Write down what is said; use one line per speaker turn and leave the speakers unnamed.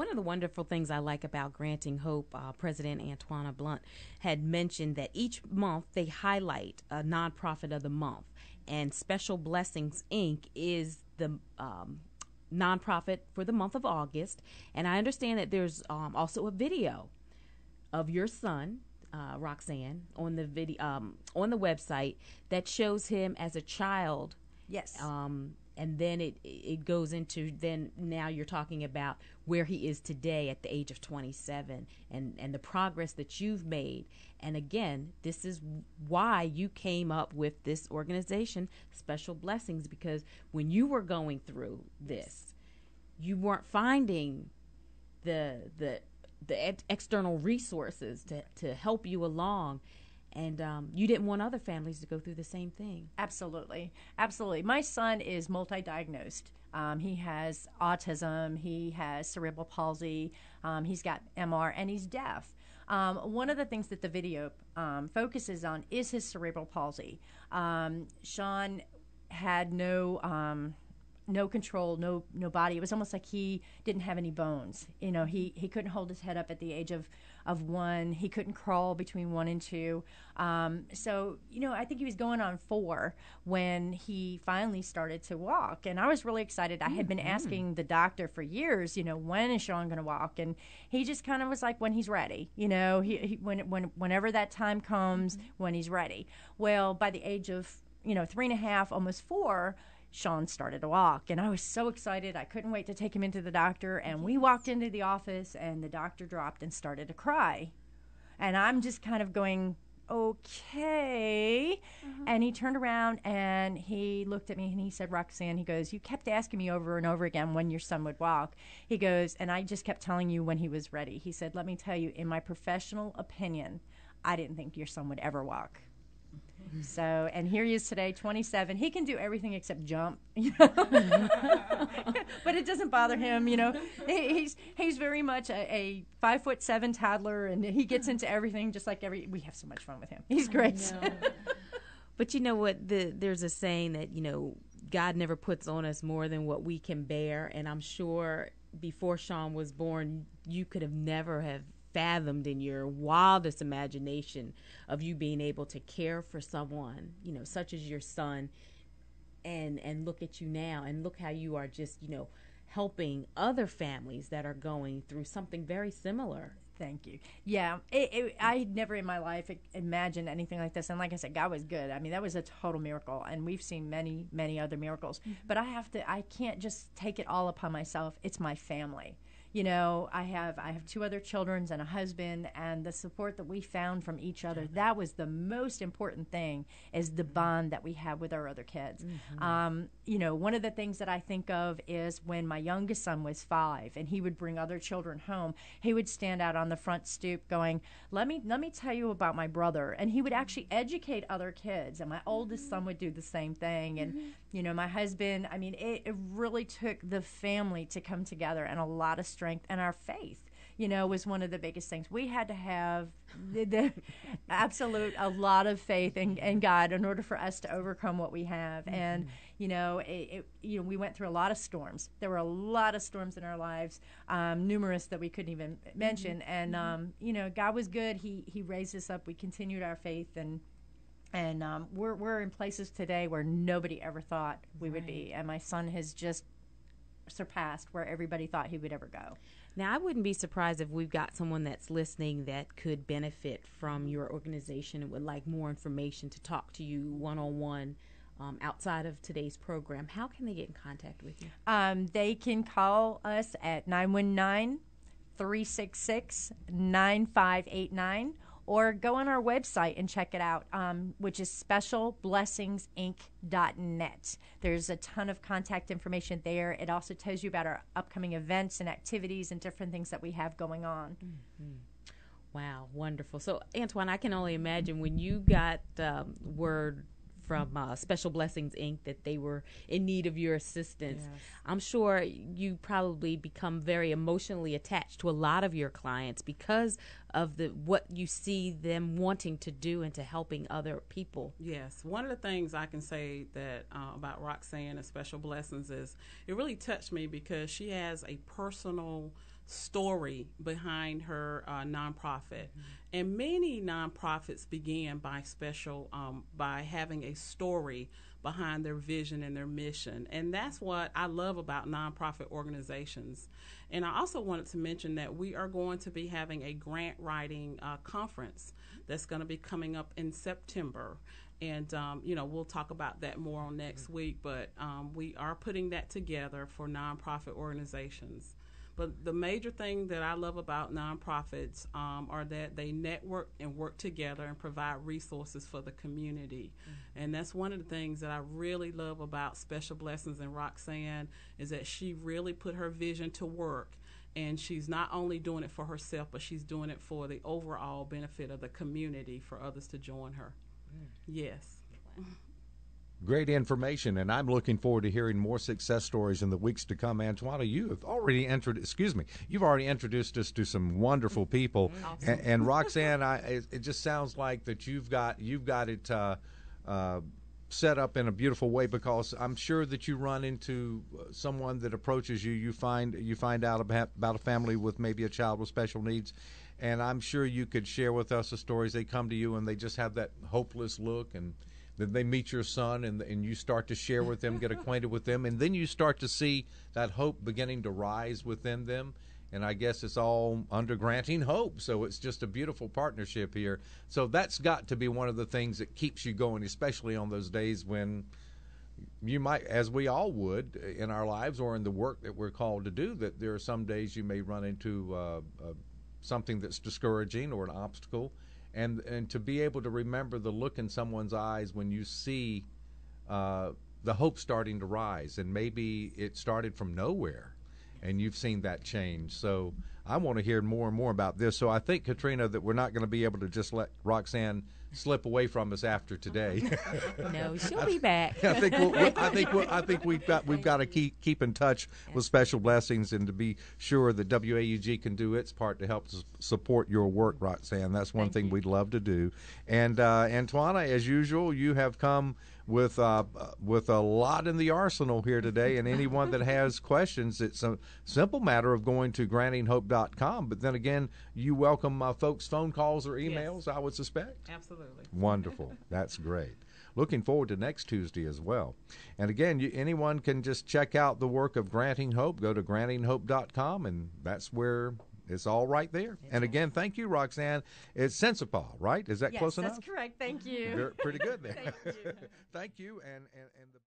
One of the wonderful things I like about Granting Hope, President Antowanna Blount had mentioned that each month they highlight a nonprofit of the month, and Special Blessings Inc. is the nonprofit for the month of August. And I understand that there's also a video of your son, Roxanne, on the video on the website that shows him as a child.
Yes.
And then it goes into, then now you're talking about where he is today at the age of 27 and the progress that you've made. And again, this is why you came up with this organization, Special Blessings, because when you were going through this, you weren't finding the external resources to help you along. And you didn't want other families to go through the same thing.
Absolutely. Absolutely. My son is multi-diagnosed. He has autism. He has cerebral palsy. He's got MR, and he's deaf. One of the things that the video focuses on is his cerebral palsy. Sean had no control, no body. It was almost like he didn't have any bones. You know, he couldn't hold his head up at the age of 1. He couldn't crawl between 1 and 2. So, you know, I think he was going on 4 when he finally started to walk. And I was really excited. I had been asking the doctor for years, you know, when is Sean going to walk? And he just kind of was like, when he's ready. You know, whenever that time comes, when he's ready. Well, by the age of, 3.5, almost 4, Sean started to walk, and I was so excited. I couldn't wait to take him into the doctor, and we walked into the office, and the doctor dropped and started to cry. And I'm just kind of going, okay. And he turned around, and he looked at me, and he said, Roxanne, he goes, you kept asking me over and over again when your son would walk. He goes, and I just kept telling you when he was ready. He said, let me tell you, in my professional opinion, I didn't think your son would ever walk. So, and here he is today, 27. He can do everything except jump, but it doesn't bother him. He's very much a 5'7" toddler, and he gets into everything just like we have so much fun with him. He's great.
But you know what? There's a saying that God never puts on us more than what we can bear, and I'm sure before Sean was born, you could have never have fathomed in your wildest imagination of you being able to care for someone, such as your son, and look at you now, and look how you are just, helping other families that are going through something very similar.
Thank you. Yeah, I never in my life imagined anything like this. And like I said, God was good. I mean, that was a total miracle. And we've seen many, many other miracles. But I can't just take it all upon myself. It's my family. I have 2 other children and a husband, and the support that we found from each other, that was the most important thing, is the bond that we have with our other kids. One of the things that I think of is when my youngest son was 5 and he would bring other children home, he would stand out on the front stoop going, let me tell you about my brother. And he would actually educate other kids. And my oldest son would do the same thing. And, my husband, I mean, it really took the family to come together, and a lot of strength, and our faith, was one of the biggest things. We had to have the absolute, a lot of faith in God in order for us to overcome what we have. And, we went through a lot of storms. There were a lot of storms in our lives, numerous that we couldn't even mention. And, God was good. He raised us up. We continued our faith, and we're in places today where nobody ever thought we would be. And my son has just surpassed where everybody thought he would ever go.
Now, I wouldn't be surprised if we've got someone that's listening that could benefit from your organization and would like more information to talk to you one-on-one outside of today's program. How can they get in contact with you?
They can call us at 919-366-9589. Or go on our website and check it out, which is specialblessingsinc.net. There's a ton of contact information there. It also tells you about our upcoming events and activities and different things that we have going on.
Wow, wonderful. So, Antoine, I can only imagine when you got word from Special Blessings Inc. that they were in need of your assistance. Yes. I'm sure you probably become very emotionally attached to a lot of your clients because of what you see them wanting to do into helping other people.
Yes. One of the things I can say that about Roxanne and Special Blessings is it really touched me because she has a personal story behind her nonprofit. And many nonprofits begin by having a story behind their vision and their mission. And that's what I love about nonprofit organizations. And I also wanted to mention that we are going to be having a grant writing conference that's going to be coming up in September. And, we'll talk about that more on next week, but we are putting that together for nonprofit organizations. But the major thing that I love about nonprofits are that they network and work together and provide resources for the community. And that's one of the things that I really love about Special Blessings and Roxanne is that she really put her vision to work. And she's not only doing it for herself, but she's doing it for the overall benefit of the community for others to join her. Yes.
Great information, and I'm looking forward to hearing more success stories in the weeks to come. Antowanna, you've already introduced us to some wonderful people,
Awesome.
and Roxanne, it just sounds like that you've got it set up in a beautiful way, because I'm sure that you run into someone that approaches you. You find out about a family with maybe a child with special needs. And I'm sure you could share with us the stories. They come to you and they just have that hopeless look, and then they meet your son, and you start to share with them, get acquainted with them, and then you start to see that hope beginning to rise within them. And I guess it's all under granting hope. So it's just a beautiful partnership here. So that's got to be one of the things that keeps you going, especially on those days when you might, as we all would in our lives or in the work that we're called to do, that there are some days you may run into something that's discouraging or an obstacle, and to be able to remember the look in someone's eyes when you see the hope starting to rise, and maybe it started from nowhere and you've seen that change. So I want to hear more and more about this. So I think, Katrina, that we're not going to be able to just let Roxanne slip away from us after today.
No, she'll be back.
I think we've got to keep in touch with Special Blessings, and to be sure that WAUG can do its part to help support your work, Roxanne. That's one thing we'd love to do. And Antowanna, as usual, you have come with a lot in the arsenal here today, and anyone that has questions, it's a simple matter of going to grantinghope.com. But then again, you welcome folks' phone calls or emails, yes, I would suspect.
Absolutely.
Wonderful. That's great. Looking forward to next Tuesday as well. And again, anyone can just check out the work of Granting Hope. Go to grantinghope.com, and that's where it's all right there. And again, thank you, Roxanne. It's Sinsapaugh, right? Is that close enough?
Yes, that's correct. Thank you.
You're pretty good there.
Thank you.
Thank you. And the